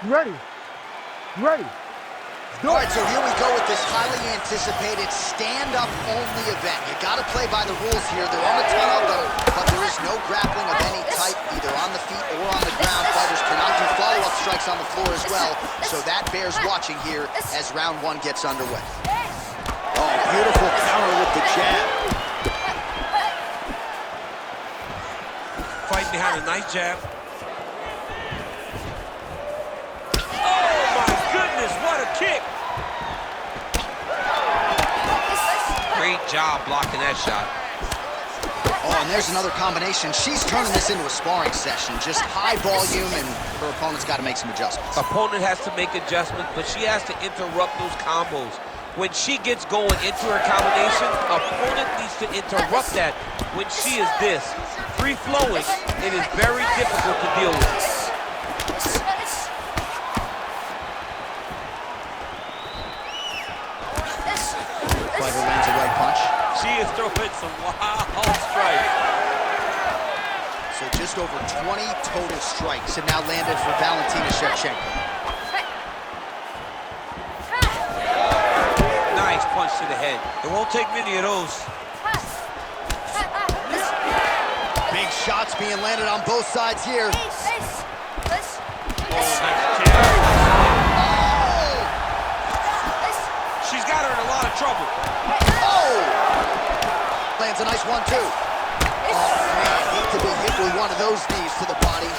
You ready? You ready? All right, so here we go with this highly anticipated stand-up only event. You gotta play by the rules here. There aren't a ton of them, but there is no grappling of any type, either on the feet or on the ground. Fighters cannot do follow-up strikes on the floor as well, so that bears watching here as round one gets underway. Oh, beautiful counter with the jab. Fighting behind a nice jab. Oh my goodness, what a kick! Great job blocking that shot. Oh, and there's another combination. She's turning this into a sparring session. Just high volume, and her opponent's got to make some adjustments. Opponent has to make adjustments, but she has to interrupt those combos. When she gets going into her combination, opponent needs to interrupt that. When she is this, free-flowing, it is very difficult to deal with. Fighter lands a right punch. She is throwing some wild strikes. So just over 20 total strikes have now landed for Valentina Shevchenko. Nice punch to the head. It won't take many of those. Big shots being landed on both sides here. She's got her in a lot of trouble. Oh! Lands a nice one, too. Oh, man, hate to be hit with one of those knees to the body.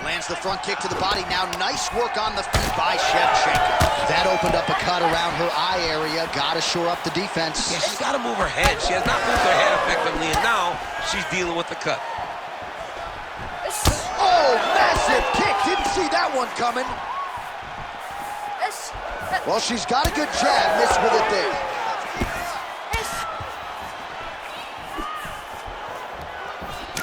Lands the front kick to the body. Now, nice work on the feet by Shevchenko. That opened up a cut around her eye area. Got to shore up the defense. Yeah, she's got to move her head. She has not moved her head effectively, and now she's dealing with the cut. Oh, massive kick. Didn't see that one coming. Well, she's got a good jab. Missed with it there.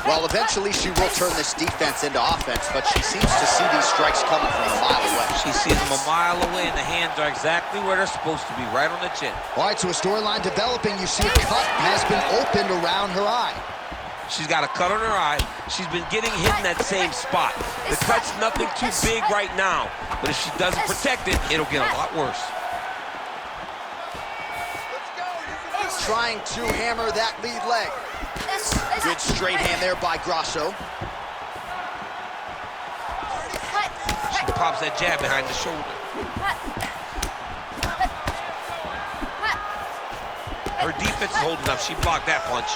Well, eventually she will turn this defense into offense, but she seems to see these strikes coming from a mile away. She sees them a mile away, and the hands are exactly where they're supposed to be, right on the chin. All right, so a storyline developing. You see a cut has been opened around her eye. She's got a cut on her eye. She's been getting hit in that same spot. The cut's nothing too big right now, but if she doesn't protect it, it'll get a lot worse. Trying to hammer that lead leg. Good straight hand there by Grasso. She pops that jab behind the shoulder. Her defense is holding up. She blocked that punch.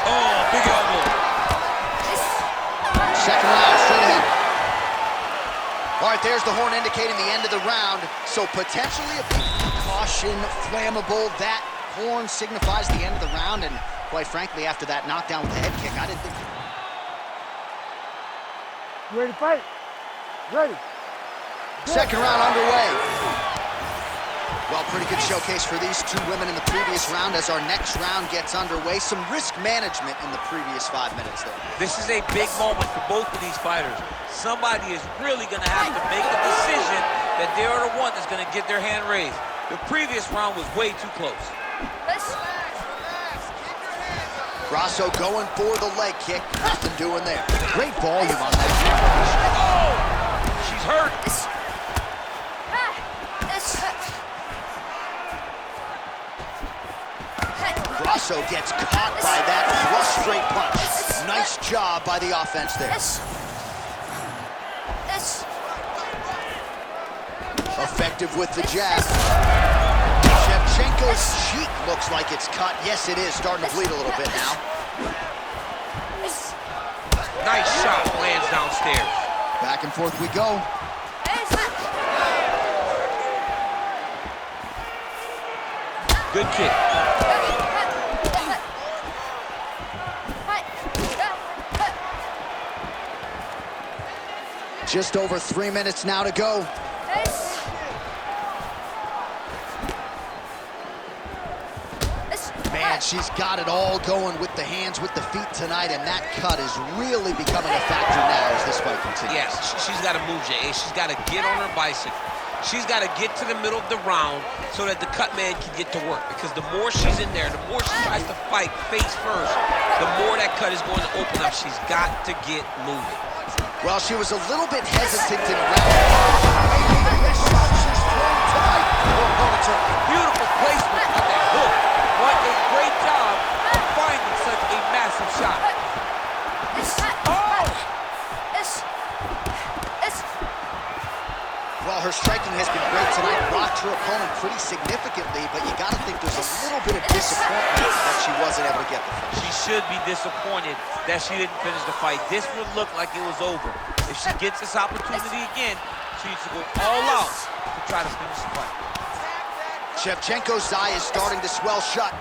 Oh, big elbow. Second round, straight ahead. All right, there's the horn indicating the end of the round. So potentially a caution, flammable. That horn signifies the end of the round. And quite frankly, after that knockdown with the head kick, I didn't think... You ready to fight? Ready. Second round underway. Well, pretty good showcase for these two women in the previous round. As our next round gets underway, some risk management in the previous 5 minutes there. This is a big moment for both of these fighters. Somebody is really going to have to make a decision that they are the one that's going to get their hand raised. The previous round was way too close. Grasso going for the leg kick. Nothing doing there. Great volume on that. Oh! She's hurt. Grasso gets caught by that flush straight punch. Nice job by the offense there. Effective with the jab. Shevchenko's cheek looks like it's cut. Yes, it is. Starting to bleed a little bit now. Nice shot, lands downstairs. Back and forth we go. Good kick. Just over 3 minutes now to go. Man, she's got it all going with the hands, with the feet tonight, and that cut is really becoming a factor now as this fight continues. Yes, she's got to move, Jay. She's got to get on her bicycle. She's got to get to the middle of the round so that the cut man can get to work. Because the more she's in there, the more she tries to fight face first, the more that cut is going to open up. She's got to get moving. Well, she was a little bit hesitant in round. Maybe the best shot she's thrown tonight. Beautiful placement on that hook. What a great job of finding such a massive shot. Well, her striking has been great tonight. Rocked her opponent pretty significantly, but you got to think there's a little bit of disappointment that she wasn't able to get the finish. She should be disappointed that she didn't finish the fight. This would look like it was over. If she gets this opportunity again, she needs to go all out to try to finish the fight. Shevchenko's eye is starting to swell shut.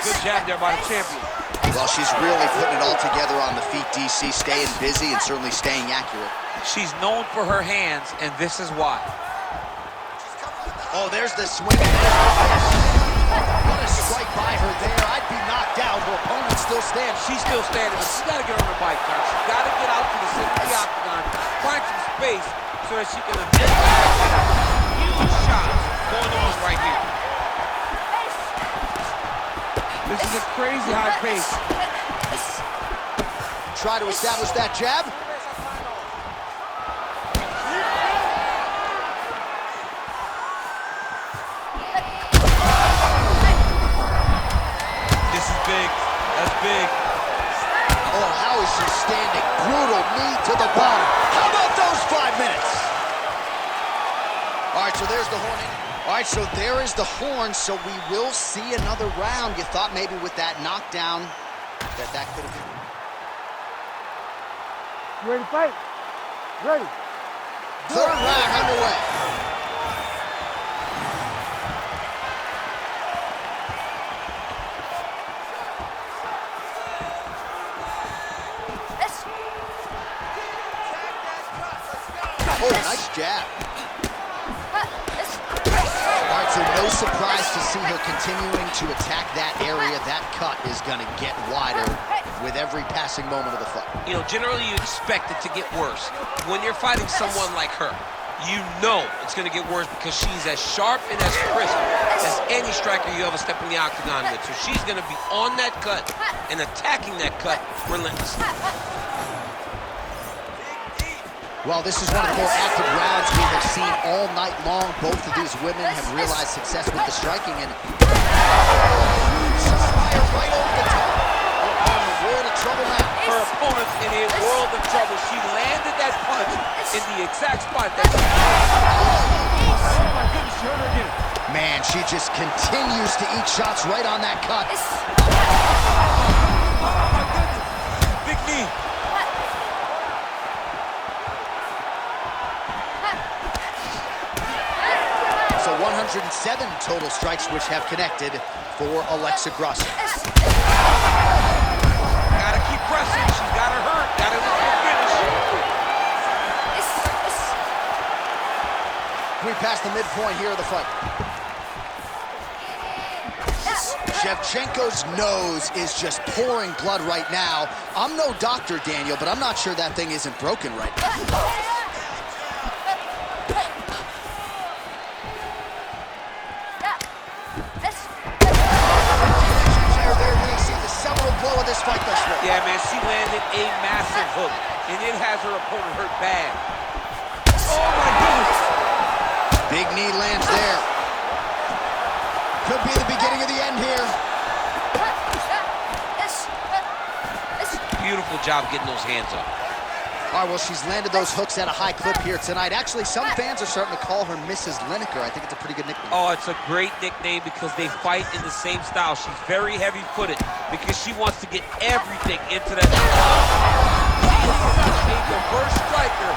Good jab there by the champion. Well, she's really putting it all together on the feet, DC, staying busy and certainly staying accurate. She's known for her hands, and this is why. Oh, there's the swing. What a strike by her there. I'd be knocked out. Her opponent still standing. She's still standing, but she's got to get on her bike now. She's got to get out to the center of the octagon, find some space so that she can adjust. Huge shots going on right here. This is a crazy high pace. Try to establish that jab. This is big. That's big. Oh, how is she standing? Brutal knee to the bottom. How about those 5 minutes? All right, so there's the horn. All right, so there is the horn, so we will see another round. You thought maybe with that knockdown that could have been. You ready to fight? Ready. Third round underway. Oh, nice jab. All right, so no surprise to see her continuing to attack that area. That cut is going to get wider with every passing moment of the fight. You know, generally you expect it to get worse. When you're fighting someone like her, you know it's going to get worse because she's as sharp and as crisp as any striker you ever step in the octagon with. So she's going to be on that cut and attacking that cut relentlessly. Well, this is one of the more active rounds we have seen all night long. Both of these women have realized success with the striking, and fire right over the top. Her opponent in a world of trouble now. Her opponent's in a world of trouble. She landed that punch in the exact spot that she... Oh my goodness, she hurt her again. Man, she just continues to eat shots right on that cut. Oh my goodness. Big knee. So 107 total strikes which have connected for Alexa Grasso. Gotta keep pressing. She's got her hurt. Gotta look for a finish. We passed the midpoint here of the fight. Shevchenko's nose is just pouring blood right now. I'm no doctor, Daniel, but I'm not sure that thing isn't broken right now. This fight thus far. Yeah, man, she landed a massive hook, and it has her opponent hurt bad. Oh, my goodness. Big knee lands there. Could be the beginning of the end here. Beautiful job getting those hands up. All right, well, she's landed those hooks at a high clip here tonight. Actually, some fans are starting to call her Mrs. Lineker. I think it's a pretty good nickname. Oh, it's a great nickname because they fight in the same style. She's very heavy-footed because she wants to get everything into that. She's a diverse striker.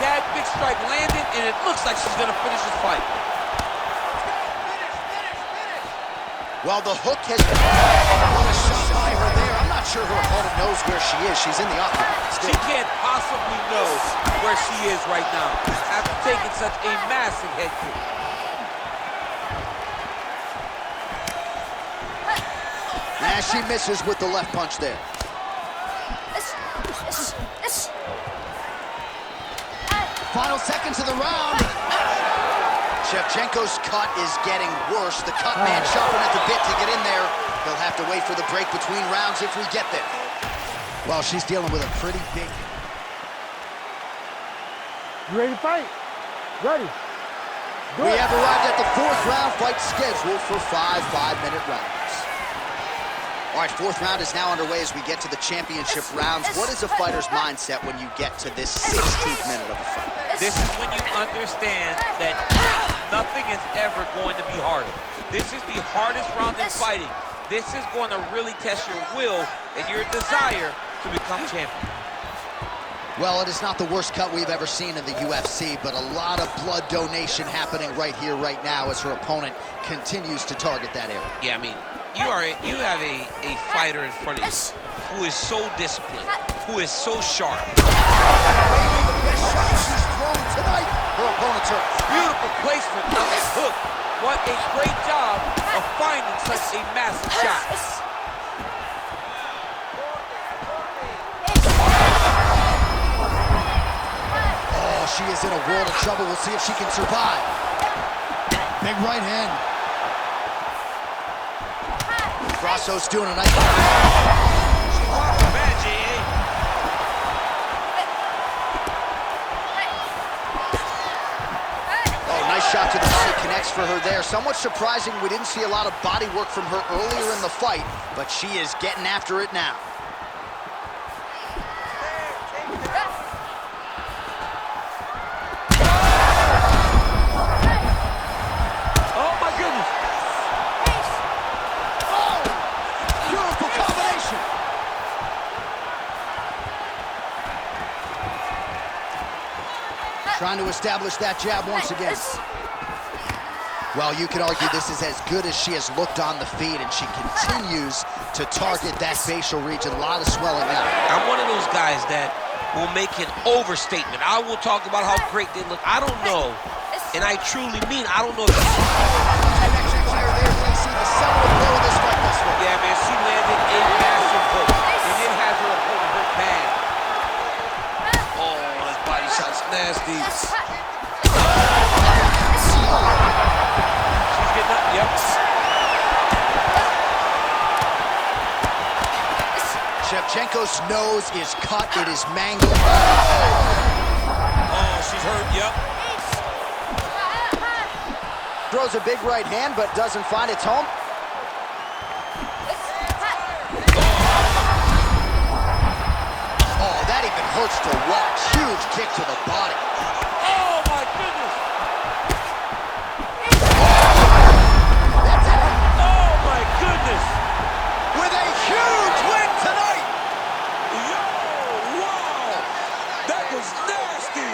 That big strike landed, and it looks like she's going to finish this fight. Well, the hook has been... What a shot by her there. I'm not sure her opponent knows where she is. She's in the octagon. She can't possibly know where she is right now after taking such a massive head kick. Yeah, she misses with the left punch there. Final seconds of the round. Shevchenko's cut is getting worse. The cut man chopping at the bit to get in there. He'll have to wait for the break between rounds if we get there. Well, she's dealing with a pretty big... You ready to fight? Ready. We have arrived at the fourth round fight scheduled for 5 5-minute rounds. All right, fourth round is now underway as we get to the championship rounds. What is a fighter's mindset when you get to this 16th minute of a fight? This is when you understand that nothing is ever going to be harder. This is the hardest round in fighting. This is going to really test your will and your desire to become champion. Well, it is not the worst cut we've ever seen in the UFC, but a lot of blood donation happening right here, right now, as her opponent continues to target that area. Yeah, I mean, you have a fighter in front of you who is so disciplined, who is so sharp. Maybe the best shot she's thrown tonight. Her opponent's hurt. Beautiful placement on that hook. What a great job of finding such a massive shot. Oh, she is in a world of trouble. We'll see if she can survive. Big right hand. Grasso's doing a nice job. Oh, nice shot to the body, connects for her there. Somewhat surprising, we didn't see a lot of body work from her earlier in the fight, but she is getting after it now. Trying to establish that jab once again. Well, you could argue this is as good as she has looked on the feet, and she continues to target that facial region. A lot of swelling out. I'm one of those guys that will make an overstatement. I will talk about how great they look. I don't know, and I truly mean I don't know. Connection here there. We see the seminal blow of this fight this way. Yeah, man, she landed a massive hook, and it has her opponent hurt bad. Oh, this body shot's nasty. She's getting up, yep. Shevchenko's nose is cut, it is mangled. Oh, she's hurt, yep. Throws a big right hand, but doesn't find its home. Oh, that even hurts to watch. Huge kick to the body. Oh, my goodness. That's it. Oh, my goodness. With a huge win tonight. Yo, wow. That was nasty.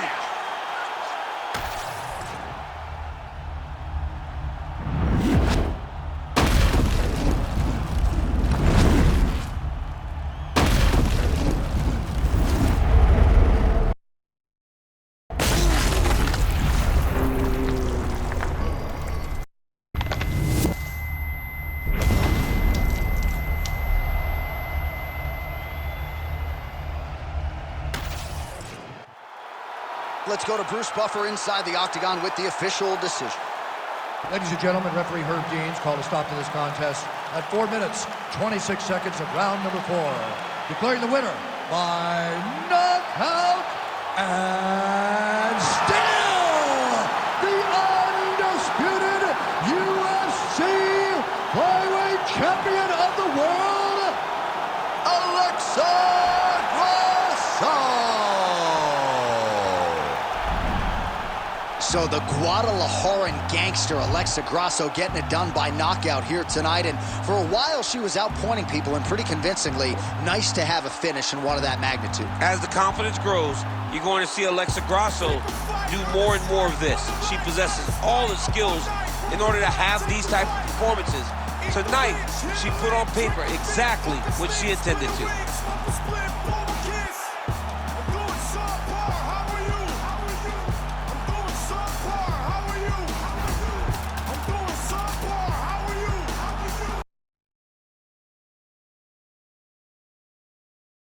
Let's go to Bruce Buffer inside the octagon with the official decision. Ladies and gentlemen, referee Herb Deans called a stop to this contest at 4 minutes, 26 seconds of round number 4. Declaring the winner by knockout and still the undisputed UFC flyweight champion of the world, Alexa Grasso. So the Guadalajaran gangster Alexa Grasso getting it done by knockout here tonight. And for a while, she was outpointing people, and pretty convincingly. Nice to have a finish in one of that magnitude. As the confidence grows, you're going to see Alexa Grasso do more and more of this. She possesses all the skills in order to have these type of performances. Tonight, she put on paper exactly what she intended to.